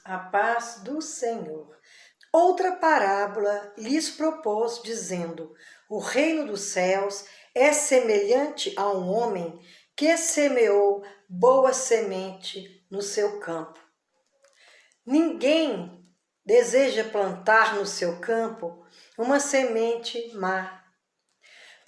A paz do Senhor. Outra parábola lhes propôs, dizendo: o reino dos céus é semelhante a um homem que semeou boa semente no seu campo. Ninguém deseja plantar no seu campo uma semente má.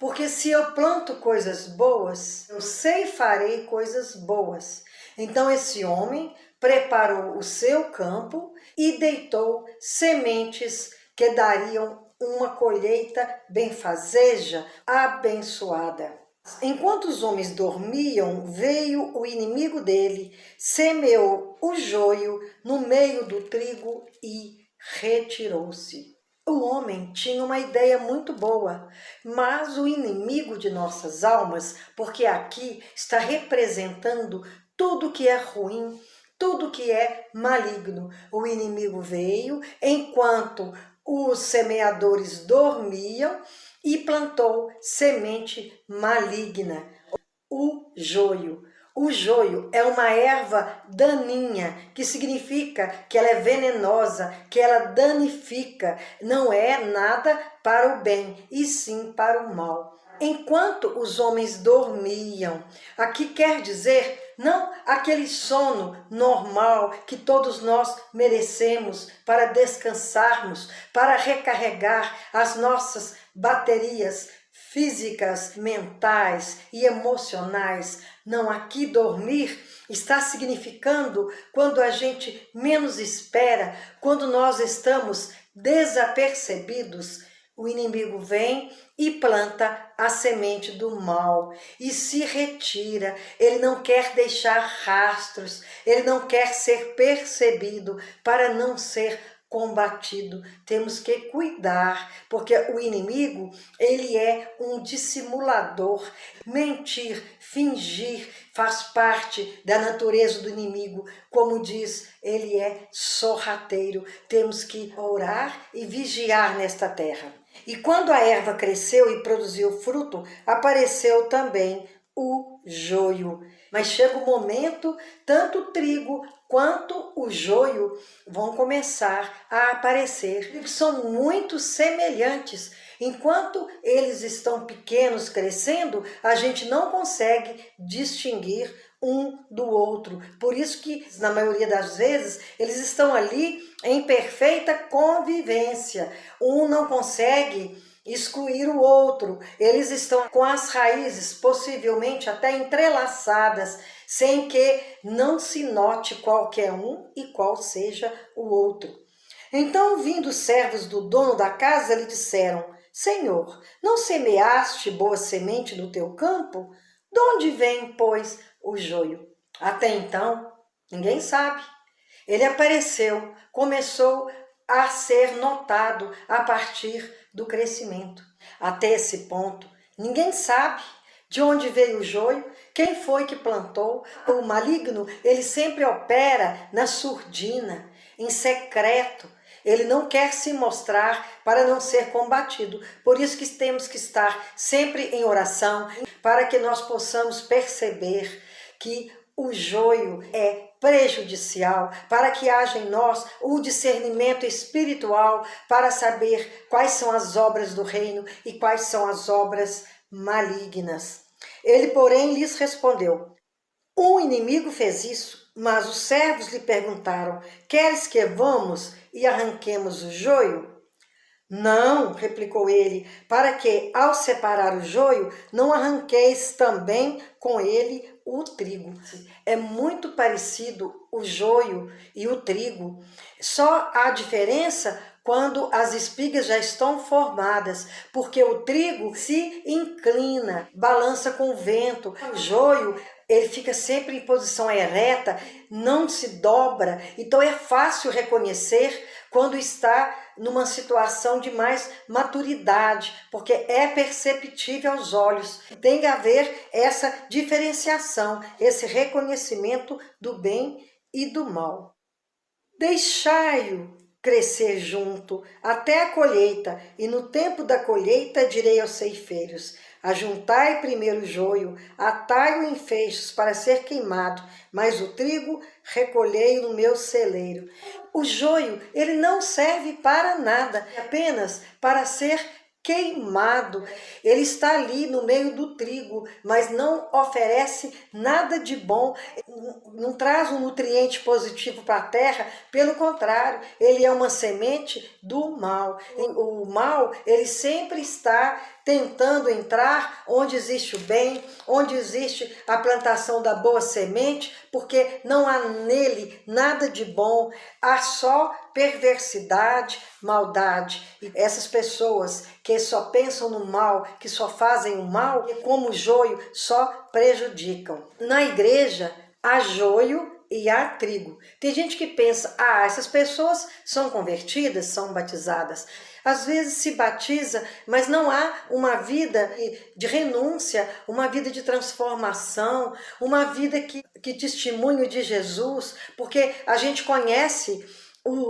Porque se eu planto coisas boas, eu ceifarei coisas boas. Então esse homem preparou o seu campo e deitou sementes que dariam uma colheita benfazeja, abençoada. Enquanto os homens dormiam, veio o inimigo dele, semeou o joio no meio do trigo e retirou-se. O homem tinha uma ideia muito boa, mas o inimigo de nossas almas, porque aqui está representando tudo que é ruim, tudo que é maligno. O inimigo veio enquanto os semeadores dormiam e plantou semente maligna, o joio. O joio é uma erva daninha, que significa que ela é venenosa, que ela danifica, não é nada para o bem, e sim para o mal. Enquanto os homens dormiam, aqui quer dizer não aquele sono normal que todos nós merecemos para descansarmos, para recarregar as nossas baterias físicas, mentais e emocionais. Não, aqui dormir está significando quando a gente menos espera, quando nós estamos desapercebidos, o inimigo vem e planta a semente do mal e se retira. Ele não quer deixar rastros, ele não quer ser percebido para não ser combatido. Temos que cuidar, porque o inimigo, ele é um dissimulador. Mentir, fingir, faz parte da natureza do inimigo. Como diz, ele é sorrateiro. Temos que orar e vigiar nesta terra. E quando a erva cresceu e produziu fruto, apareceu também o joio. Mas chega o momento, tanto o trigo quanto o joio vão começar a aparecer. Eles são muito semelhantes. Enquanto eles estão pequenos, crescendo, a gente não consegue distinguir um do outro. Por isso que, na maioria das vezes, eles estão ali em perfeita convivência. Um não consegue excluir o outro. Eles estão com as raízes possivelmente até entrelaçadas, sem que não se note qual que é um e qual seja o outro. Então, vindo os servos do dono da casa, lhe disseram: Senhor, não semeaste boa semente no teu campo? De onde vem, pois, o joio? Até então, ninguém sabe. Ele apareceu, começou a ser notado a partir do crescimento. Até esse ponto, ninguém sabe de onde veio o joio, quem foi que plantou. O maligno, ele sempre opera na surdina, em secreto. Ele não quer se mostrar para não ser combatido. Por isso que temos que estar sempre em oração, para que nós possamos perceber que o joio é prejudicial, para que haja em nós o discernimento espiritual para saber quais são as obras do reino e quais são as obras malignas. Ele, porém, lhes respondeu: um inimigo fez isso, mas os servos lhe perguntaram: queres que vamos e arranquemos o joio? Não, replicou ele, para que, ao separar o joio, não arranqueis também com ele o trigo. É muito parecido o joio e o trigo, só há diferença quando as espigas já estão formadas, porque o trigo se inclina, balança com o vento. O joio, ele fica sempre em posição ereta, não se dobra, então é fácil reconhecer quando está numa situação de mais maturidade, porque é perceptível aos olhos. Tem que haver essa diferenciação, esse reconhecimento do bem e do mal. Deixai-o crescer junto até a colheita, e no tempo da colheita direi aos ceifeiros: Ajuntai primeiro o joio, atai-o em feixes para ser queimado, mas o trigo recolhei no meu celeiro. O joio, ele não serve para nada, apenas para ser queimado. Ele está ali no meio do trigo, mas não oferece nada de bom, não traz um nutriente positivo para a terra, pelo contrário, ele é uma semente do mal. O mal, ele sempre está tentando entrar onde existe o bem, onde existe a plantação da boa semente, porque não há nele nada de bom, há só perversidade, maldade. E essas pessoas que só pensam no mal, que só fazem o mal, e como joio, só prejudicam. Na igreja, há joio e há trigo. Tem gente que pensa, essas pessoas são convertidas, são batizadas. Às vezes se batiza, mas não há uma vida de renúncia, uma vida de transformação, uma vida que testemunho de Jesus, porque a gente conhece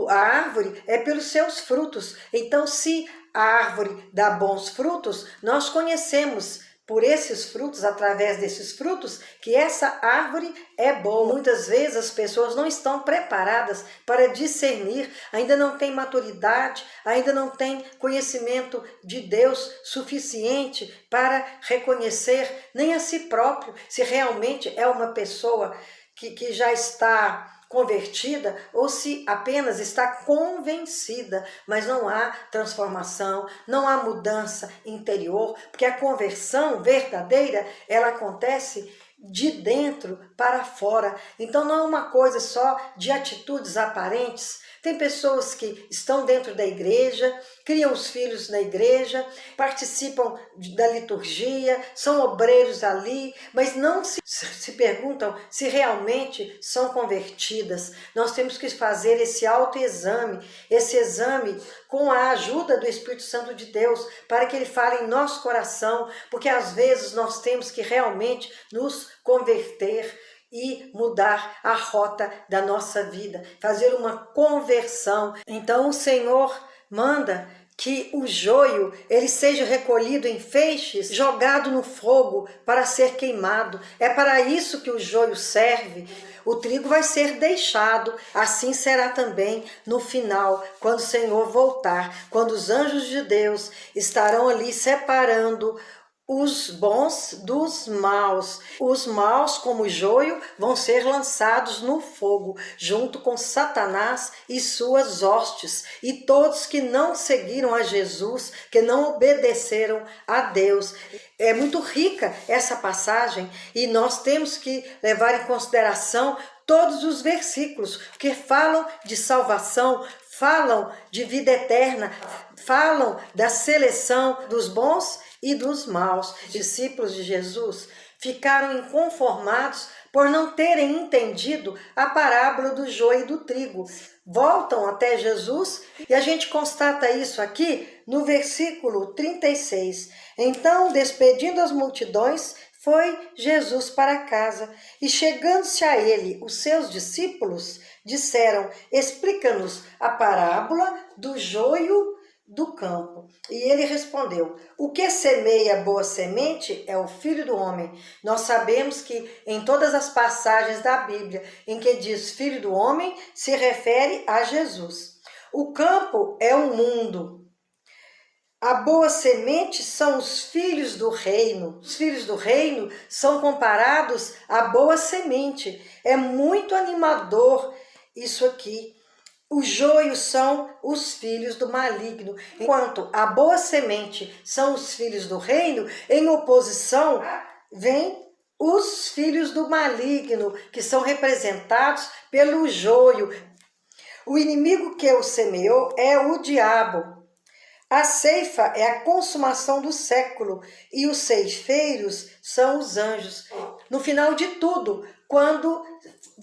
a árvore pelos seus frutos. Então, se a árvore dá bons frutos, nós conhecemos por esses frutos, através desses frutos, que essa árvore é boa. Muitas vezes as pessoas não estão preparadas para discernir, ainda não têm maturidade, ainda não têm conhecimento de Deus suficiente para reconhecer nem a si próprio se realmente é uma pessoa que já está convertida ou se apenas está convencida, mas não há transformação, não há mudança interior, porque a conversão verdadeira, ela acontece de dentro para fora. Então não é uma coisa só de atitudes aparentes. Tem pessoas que estão dentro da igreja, criam os filhos na igreja, participam da liturgia, são obreiros ali, mas não se perguntam se realmente são convertidas. Nós temos que fazer esse autoexame, esse exame com a ajuda do Espírito Santo de Deus, para que ele fale em nosso coração, porque às vezes nós temos que realmente nos converter e mudar a rota da nossa vida, fazer uma conversão. Então o Senhor manda que o joio ele seja recolhido em feixes, jogado no fogo para ser queimado. É para isso que o joio serve. O trigo vai ser deixado, assim será também no final, quando o Senhor voltar, quando os anjos de Deus estarão ali separando os bons dos maus. Os maus, como joio, vão ser lançados no fogo, junto com Satanás e suas hostes, e todos que não seguiram a Jesus, que não obedeceram a Deus. É muito rica essa passagem e nós temos que levar em consideração todos os versículos que falam de salvação, falam de vida eterna, falam da seleção dos bons e dos maus. Discípulos de Jesus ficaram inconformados por não terem entendido a parábola do joio e do trigo. Voltam até Jesus e a gente constata isso aqui no versículo 36. Então, despedindo as multidões, foi Jesus para casa, e chegando-se a ele, os seus discípulos disseram, explica-nos a parábola do joio do campo. E ele respondeu, o que semeia boa semente é o Filho do Homem. Nós sabemos que em todas as passagens da Bíblia em que diz Filho do Homem, se refere a Jesus. O campo é o mundo. A boa semente são os filhos do reino. Os filhos do reino são comparados à boa semente. É muito animador isso aqui. O joio são os filhos do maligno, enquanto a boa semente são os filhos do reino, em oposição vem os filhos do maligno, que são representados pelo joio. O inimigo que o semeou é o diabo. A ceifa é a consumação do século e os ceifeiros são os anjos. No final de tudo, quando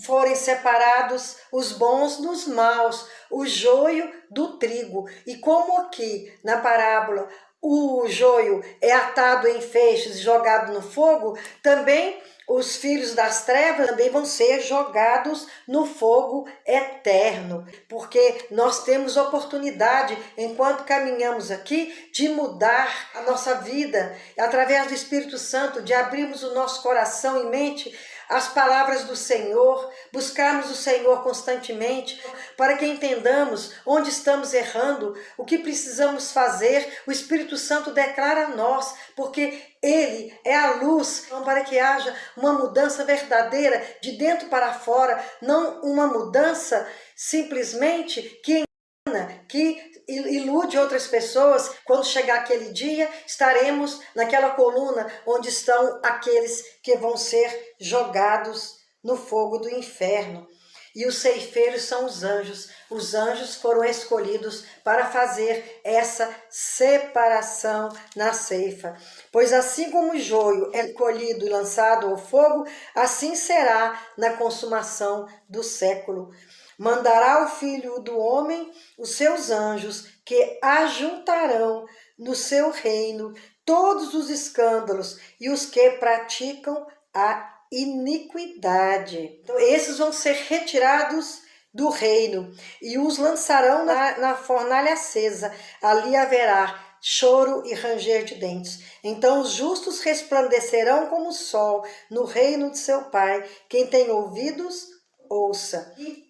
forem separados os bons dos maus, o joio do trigo. E como aqui na parábola o joio é atado em feixes e jogado no fogo, também os filhos das trevas também vão ser jogados no fogo eterno, porque nós temos oportunidade, enquanto caminhamos aqui, de mudar a nossa vida, através do Espírito Santo, de abrirmos o nosso coração e mente às palavras do Senhor, buscarmos o Senhor constantemente, para que entendamos onde estamos errando, o que precisamos fazer. O Espírito Santo declara a nós, porque Ele é a luz, para que haja uma mudança verdadeira de dentro para fora, não uma mudança simplesmente que engana, que ilude outras pessoas. Quando chegar aquele dia, estaremos naquela coluna onde estão aqueles que vão ser jogados no fogo do inferno. E os ceifeiros são os anjos. Os anjos foram escolhidos para fazer essa separação na ceifa. Pois assim como o joio é colhido e lançado ao fogo, assim será na consumação do século. Mandará o Filho do Homem os seus anjos, que ajuntarão no seu reino todos os escândalos e os que praticam a iniquidade. Então, esses vão ser retirados do reino e os lançarão na fornalha acesa. Ali haverá choro e ranger de dentes. Então os justos resplandecerão como o sol no reino de seu Pai. Quem tem ouvidos, ouça. E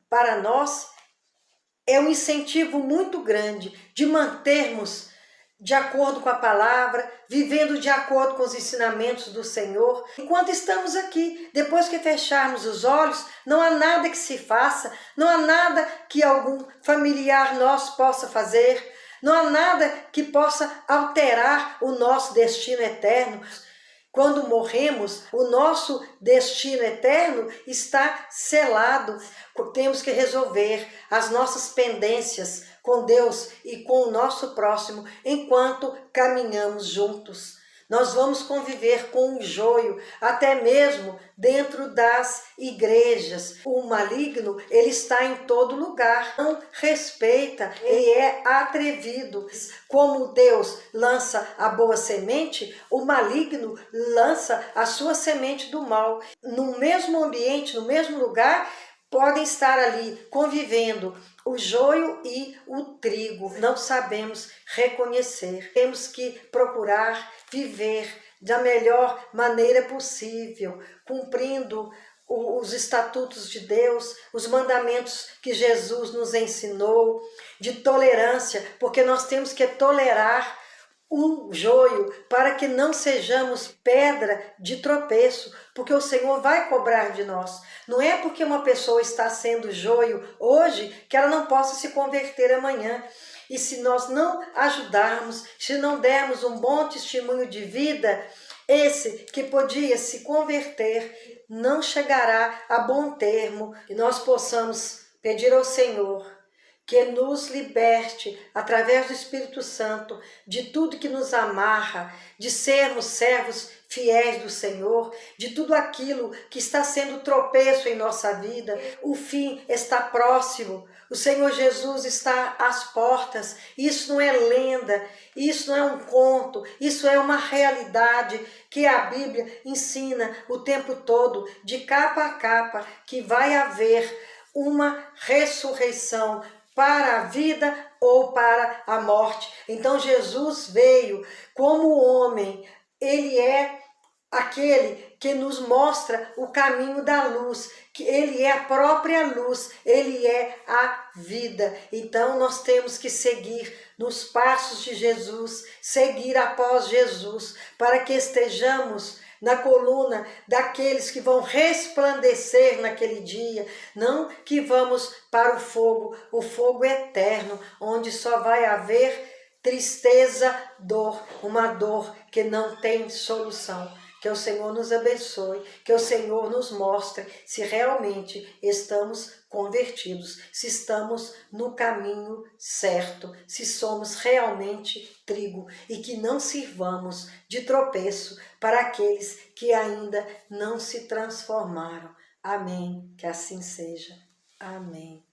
para nós é um incentivo muito grande de mantermos de acordo com a palavra, vivendo de acordo com os ensinamentos do Senhor. Enquanto estamos aqui, depois que fecharmos os olhos, não há nada que se faça, não há nada que algum familiar nosso possa fazer, não há nada que possa alterar o nosso destino eterno. Quando morremos, o nosso destino eterno está selado. Temos que resolver as nossas pendências com Deus e com o nosso próximo enquanto caminhamos juntos. Nós vamos conviver com o joio, até mesmo dentro das igrejas. O maligno, ele está em todo lugar, não respeita, ele é atrevido. Como Deus lança a boa semente, o maligno lança a sua semente do mal. No mesmo ambiente, no mesmo lugar, podem estar ali convivendo o joio e o trigo. Não sabemos reconhecer. Temos que procurar viver da melhor maneira possível, cumprindo os estatutos de Deus, os mandamentos que Jesus nos ensinou, de tolerância, porque nós temos que tolerar o joio para que não sejamos pedra de tropeço, porque o Senhor vai cobrar de nós. Não é porque uma pessoa está sendo joio hoje que ela não possa se converter amanhã. E se nós não ajudarmos, se não dermos um bom testemunho de vida, esse que podia se converter não chegará a bom termo. E nós possamos pedir ao Senhor que nos liberte, através do Espírito Santo, de tudo que nos amarra, de sermos servos fiéis do Senhor, de tudo aquilo que está sendo tropeço em nossa vida. O fim está próximo, o Senhor Jesus está às portas. Isso não é lenda, isso não é um conto, isso é uma realidade que a Bíblia ensina o tempo todo, de capa a capa, que vai haver uma ressurreição para a vida ou para a morte. Então Jesus veio como homem, ele é aquele que nos mostra o caminho da luz, que ele é a própria luz, ele é a vida. Então nós temos que seguir nos passos de Jesus, seguir após Jesus, para que estejamos na coluna daqueles que vão resplandecer naquele dia, não que vamos para o fogo eterno, onde só vai haver tristeza, dor, uma dor que não tem solução. Que o Senhor nos abençoe, que o Senhor nos mostre se realmente estamos convertidos, se estamos no caminho certo, se somos realmente trigo e que não sirvamos de tropeço para aqueles que ainda não se transformaram. Amém. Que assim seja. Amém.